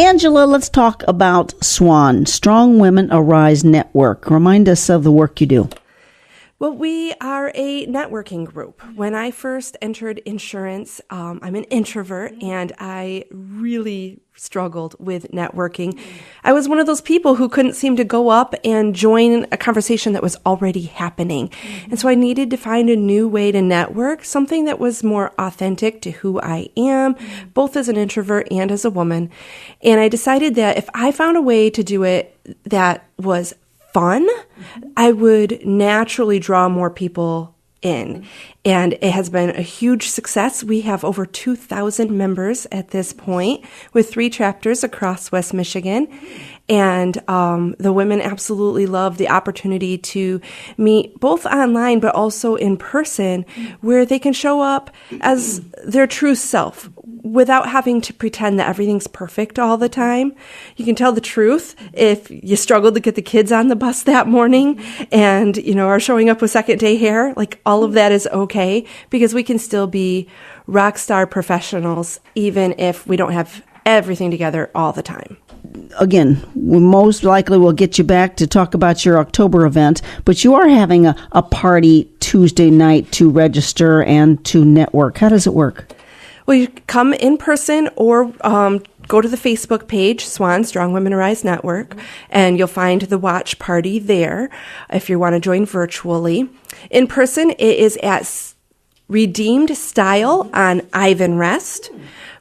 Angela, let's talk about SWAN, Strong Women Arise Network. Remind us of the work you do. Well, we are a networking group. When I first entered insurance, I'm an introvert, and I really struggled with networking. I was one of those people who couldn't seem to go up and join a conversation that was already happening. And so I needed to find a new way to network, something that was more authentic to who I am, both as an introvert and as a woman. And I decided that if I found a way to do it that was fun, I would naturally draw more people in. And it has been a huge success. We have over 2,000 members at this point with 3 chapters across West Michigan. And the women absolutely love the opportunity to meet both online but also in person, where they can show up as their true self without having to pretend that everything's perfect all the time. You can tell the truth if you struggled to get the kids on the bus that morning and, are showing up with second day hair. Like, all of that is okay, because we can still be rock star professionals even if we don't have everything together all the time. Again, we most likely will get you back to talk about your October event, but you are having a party Tuesday night to register and to network. How does it work? Well, you come in person or go to the Facebook page, SWAN, Strong Women Arise Network, and you'll find the watch party there if you want to join virtually. In person, it is at Redeemed Style on Ivan Rest.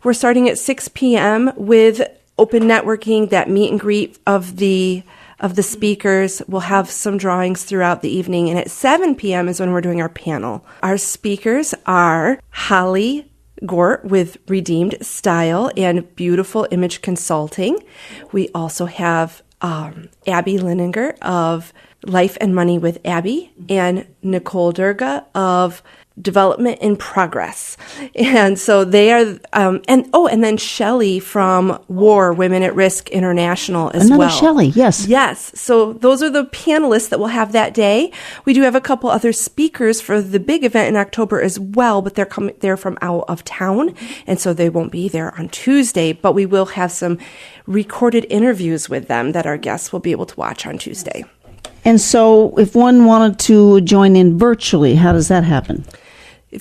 We're starting at 6 p.m. with open networking, that meet and greet of the speakers. We'll have some drawings throughout the evening, and at 7 p.m. is when we're doing our panel. Our speakers are Holly Gort with Redeemed Style and Beautiful Image Consulting. We also have Abby Lininger of Life and Money with Abby and Nicole Durga of Development in Progress. And so they are, and then Shelley from WAR, Women at Risk International as well. Another Shelley, yes. Yes. So those are the panelists that we'll have that day. We do have a couple other speakers for the big event in October as well, but they're from out of town, and so they won't be there on Tuesday, but we will have some recorded interviews with them that our guests will be able to watch on Tuesday. And so if one wanted to join in virtually, how does that happen?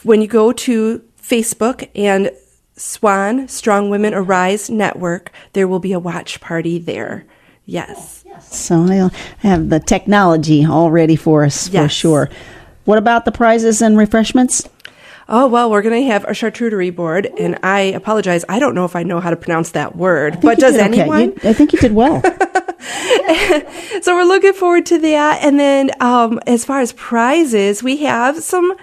When you go to Facebook and SWAN, Strong Women Arise Network, there will be a watch party there. Yes. So I have the technology all ready for us, for sure. What about the prizes and refreshments? Oh, well, we're going to have a charcuterie board, and I apologize. I don't know if I know how to pronounce that word, but does anyone? Okay. I think you did well. So we're looking forward to that. And then as far as prizes, we have some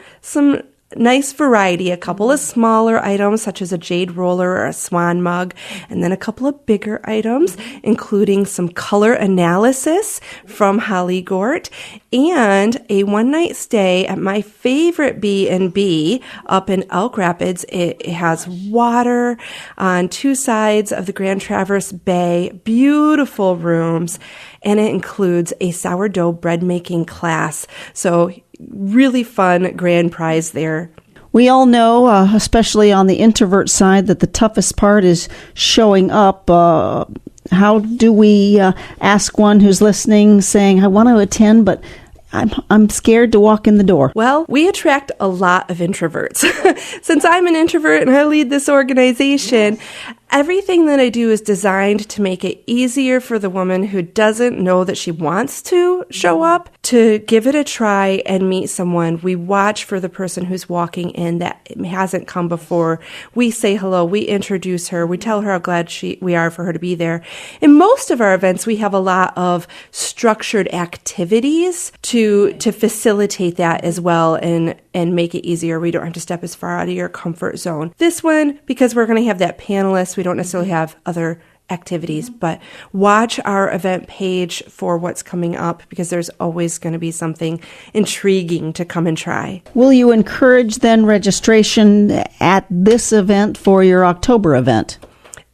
nice variety, a couple of smaller items such as a jade roller or a swan mug, and then a couple of bigger items, including some color analysis from Holly Gort and a one-night stay at my favorite B&B up in Elk Rapids. It has water on 2 sides of the Grand Traverse Bay, beautiful rooms, and it includes a sourdough bread making class. So really fun grand prize there. We all know, especially on the introvert side, that the toughest part is showing up. How do we ask one who's listening, saying, I want to attend, but I'm scared to walk in the door? Well, we attract a lot of introverts. Since I'm an introvert and I lead this organization, everything that I do is designed to make it easier for the woman who doesn't know that she wants to show up to give it a try and meet someone. We watch for the person who's walking in that hasn't come before. We say hello. We introduce her. We tell her how glad we are for her to be there. In most of our events, we have a lot of structured activities to facilitate that as well and make it easier. We don't have to step as far out of your comfort zone. This one, because we're going to have that panelist, we don't necessarily have other activities, but watch our event page for what's coming up, because there's always going to be something intriguing to come and try. Will you encourage then registration at this event for your October event?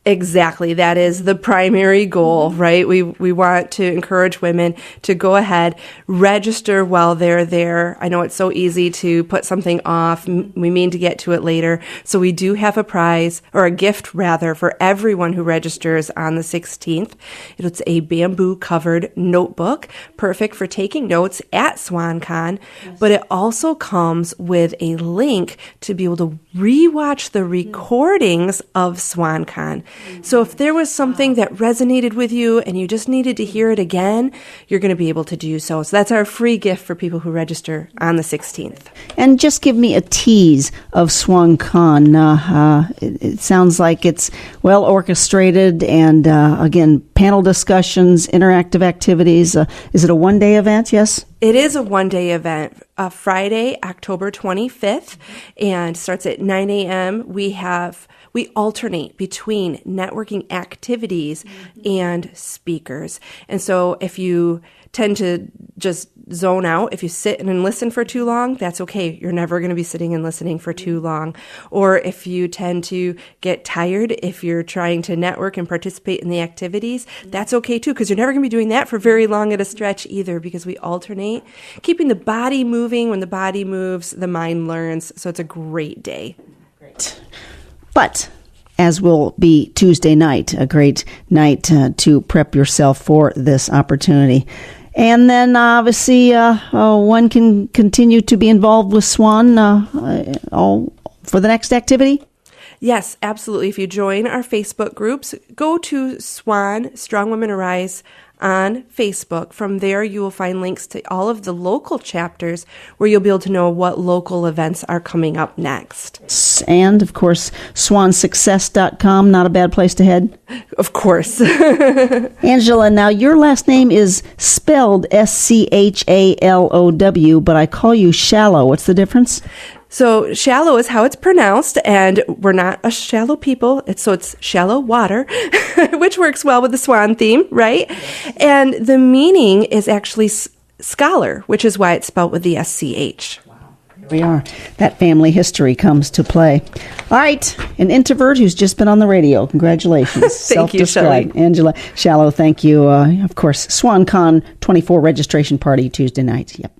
Exactly. That is the primary goal, right? We want to encourage women to go ahead, register while they're there. I know it's so easy to put something off. We mean to get to it later. So we do have a prize, or a gift rather, for everyone who registers on the 16th. It's a bamboo covered notebook, perfect for taking notes at SWAN Con, but it also comes with a link to be able to rewatch the recordings of SWAN Con. So if there was something that resonated with you and you just needed to hear it again, you're going to be able to do so. So that's our free gift for people who register on the 16th. And just give me a tease of SWAN Con. It sounds like it's well orchestrated and, again, panel discussions, interactive activities. Is it a one-day event? Yes? It is a one-day event, Friday, October 25th, and starts at 9 a.m. We alternate between networking activities and speakers. And so if you tend to just zone out, if you sit and listen for too long, that's okay. You're never going to be sitting and listening for too long. Or if you tend to get tired, if you're trying to network and participate in the activities, that's okay too, because you're never going to be doing that for very long at a stretch either, because we alternate, keeping the body moving. When the body moves, the mind learns. So it's a great day. Great. But as will be Tuesday night, a great night to prep yourself for this opportunity. And then obviously one can continue to be involved with SWAN all for the next activity. Yes, absolutely. If you join our Facebook groups, go to SWAN, Strong Women Arise, on Facebook. From there, you will find links to all of the local chapters where you'll be able to know what local events are coming up next. And, of course, swansuccess.com, not a bad place to head. Of course. Angela, now your last name is spelled Schalow, but I call you Schalow. What's the difference? So Schalow is how it's pronounced, and we're not a shallow people. It's shallow water, which works well with the swan theme, right? And the meaning is actually scholar, which is why it's spelled with the SCH. Here we are. That family history comes to play. All right, an introvert who's just been on the radio. Congratulations. Thank you, Shelley. Angela Schalow, thank you. Of course, SWAN Con 24 registration party Tuesday night. Yep.